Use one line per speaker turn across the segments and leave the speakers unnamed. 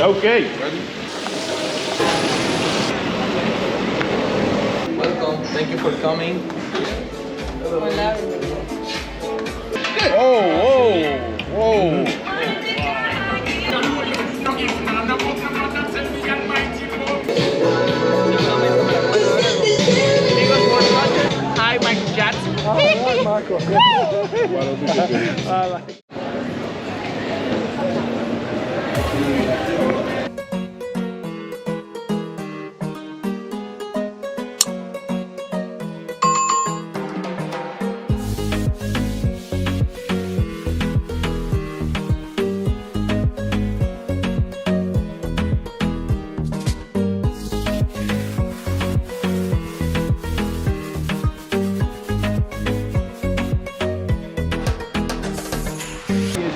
Okay.
Ready? Welcome. Thank you for coming.
Whoa.
Hi, Michael Jackson.
Hi, Michael. Why don't we do this?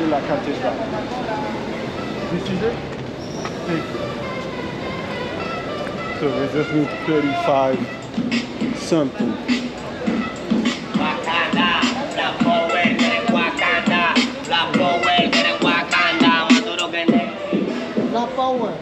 La cathédrale. This is it? Thank you. So we just need 35 something.
Wakanda, Black Power, Wakanda, Black Power, Wakanda, Maduro Gene.
Black Power.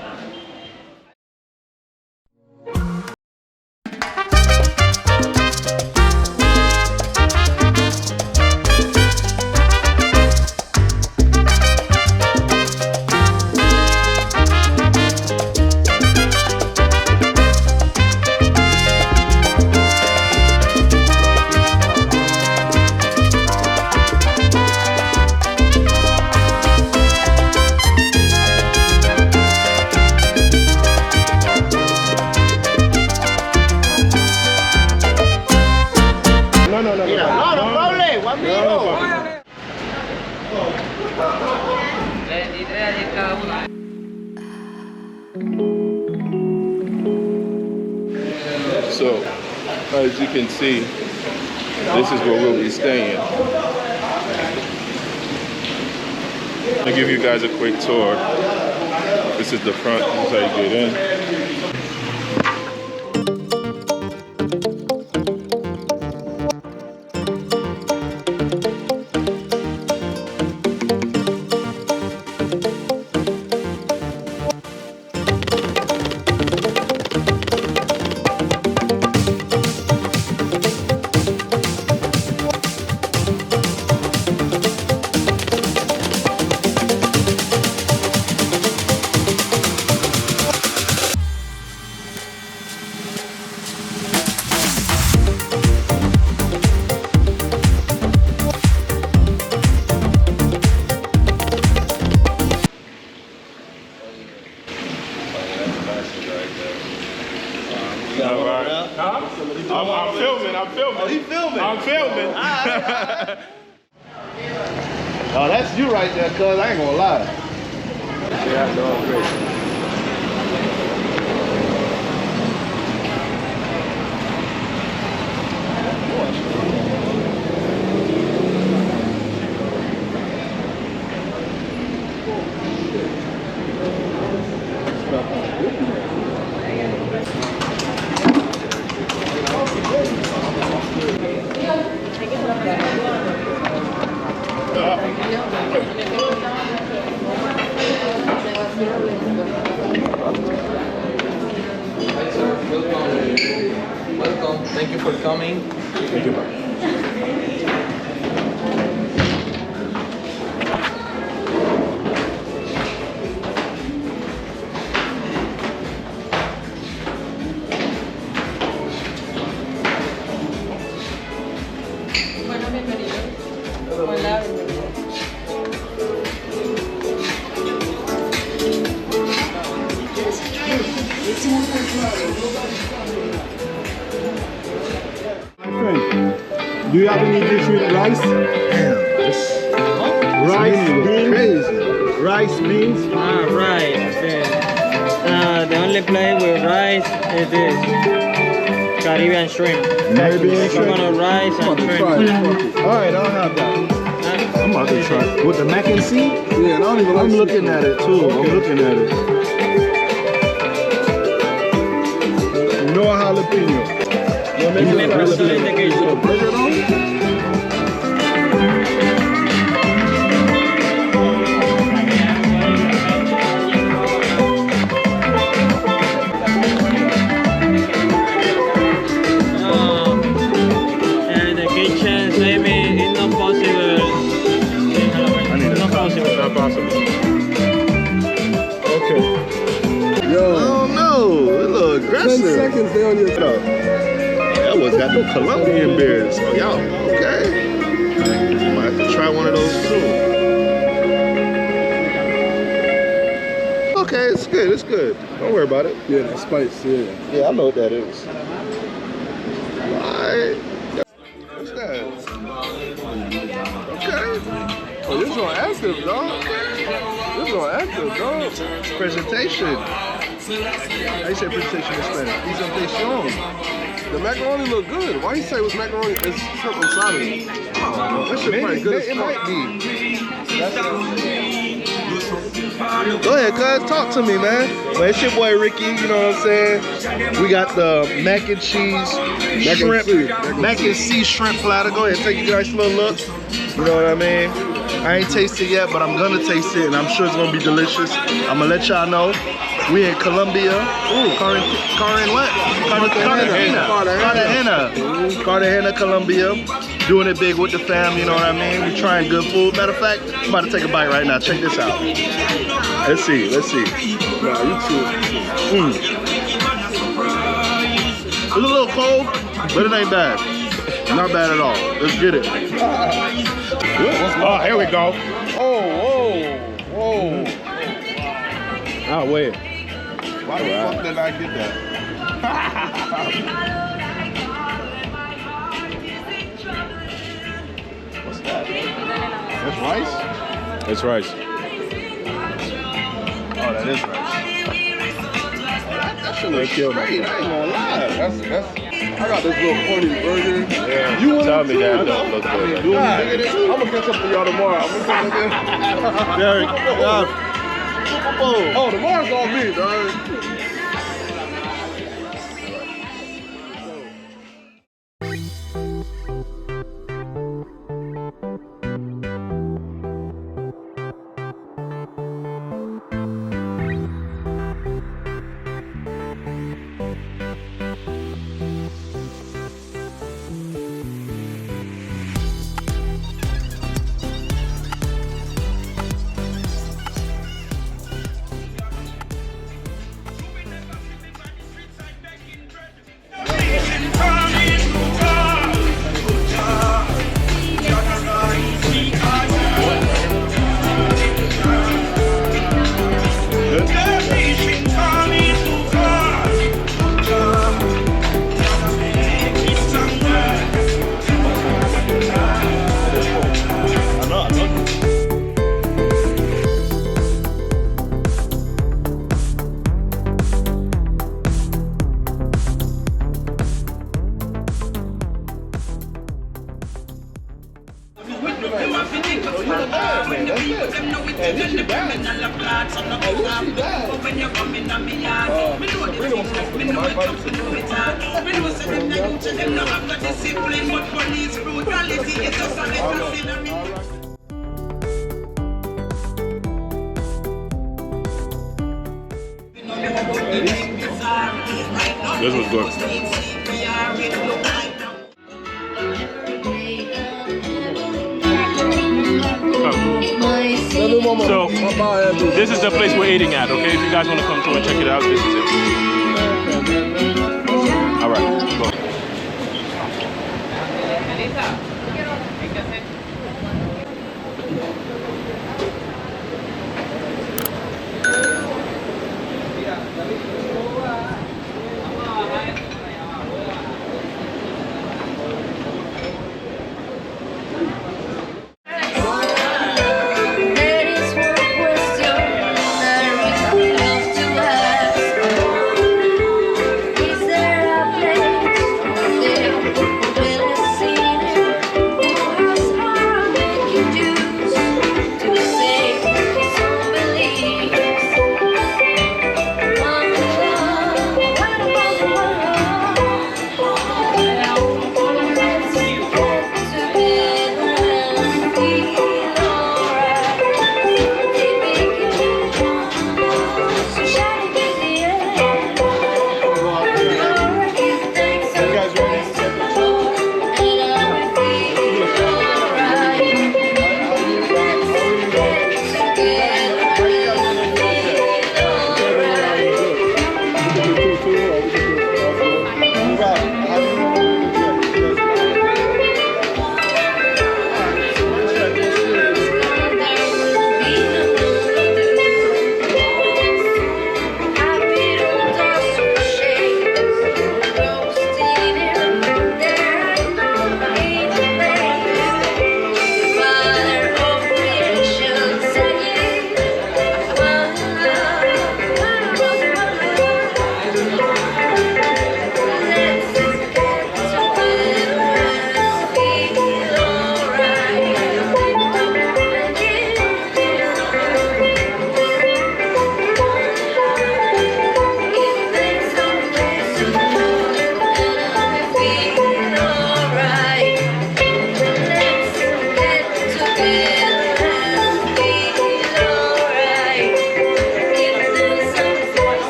So, as you can see, this is where we'll be staying. I'll give you guys a quick tour. This is the front, this is how you get in. I'm filming. Oh, he filming? I'm filming.
Oh, that's you right there, cuz. I ain't gonna lie. Yeah, I know. Great.
Welcome. Thank you for coming.
Thank you.
Bueno, bienvenido. Hola, bienvenido.
My friend, do you have any dish with rice? Rice, beans, rice, beans.
Rice. The only place with rice is this Caribbean shrimp.
Caribbean shrimp.
Coconut rice and shrimp.
Alright, I'll have that. I'm about to try. With the mac and cheese? Yeah, I don't even I'm looking at it too. Okay. I'm looking at it. No jalapeno. You'll make it jalapeno. Put it on?
not possible.
Okay. Yo.
I don't know. It's a little
10
aggressive.
seconds they on your
That was got no Colombian beers. Oh, y'all, okay. Might have to try one of those too. Okay, it's good, it's good. Don't worry about it.
Yeah, that spice, yeah.
Yeah, I know what that is. Alright. What's that? Okay.
Oh, this one active, dog. This one active, dog.
Presentation. How you say presentation in Spanish? Presentation.
The macaroni look good. Why you say it was macaroni? It's shrimp inside of it. That shit probably good as
It
fuck.
might be. Go ahead, cuz. Talk to me, man. Well, it's your boy Ricky, you know what I'm saying? We got the mac and cheese shrimp, mac and cheese shrimp platter. Go ahead, take you guys a little look. You know what I mean? I ain't tasted it yet, but I'm gonna taste it, and I'm sure it's gonna be delicious. I'm gonna let y'all know. We in Colombia. Cartagena, Colombia. Doing it big with the fam, you know what I mean? We trying good food. Matter of fact, I'm about to take a bite right now. Check this out. Let's see.
Nah, you too.
It's a little cold, but it ain't bad. Not bad at all. Let's get it. Oh, here we go.
Whoa.
Oh, wait.
Why the fuck did I get that?
What's that?
That's rice?
It's rice.
Oh, that is rice. That shit looks great. I ain't gonna lie. That's. I got this little funny burger.
Yeah.
You want
Tell
it
me
too?
that don't look good.
I'm gonna catch up to y'all tomorrow. I'm gonna come again.
Derek,
Oh, tomorrow's on me, dog.
This was good. So, this is the place we're eating at, okay? If you guys want to come through and check it out, this is it. All right, go.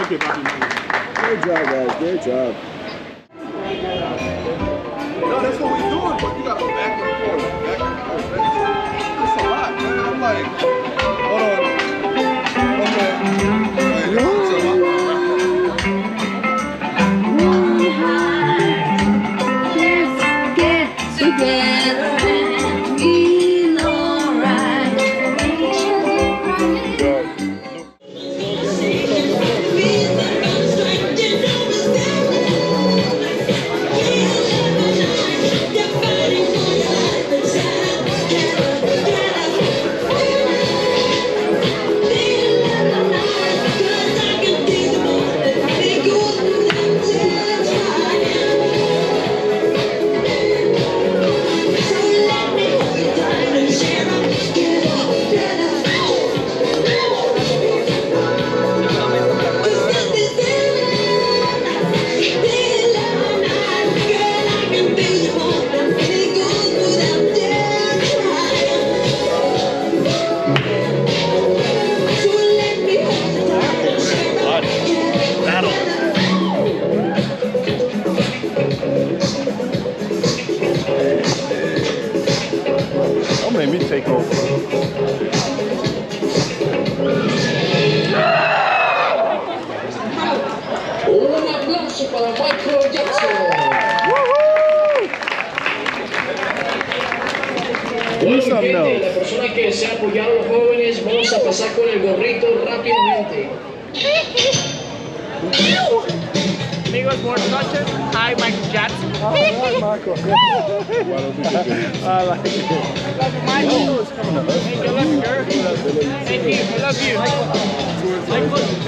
Okay, papi. Great job, guys. Great job.
No, that's what we doing, but you gotta go back and forth, back and forth, back and forth. That's a lot, man. I'm like, hold on. Okay. Wait, that's a lot.
Get together and feel alright.
Don't make me take over.
Un aplauso para Michael Jackson. Bueno,
something
gente,
else.
la persona que desea apoyar a los jóvenes, vamos a pasar con el gorrito rápidamente.
Amigos, more touches. Hi, Michael Jackson.
I like it.
Love you, Michael. Thank you, love you, girl. Thank you, I love you. Michael.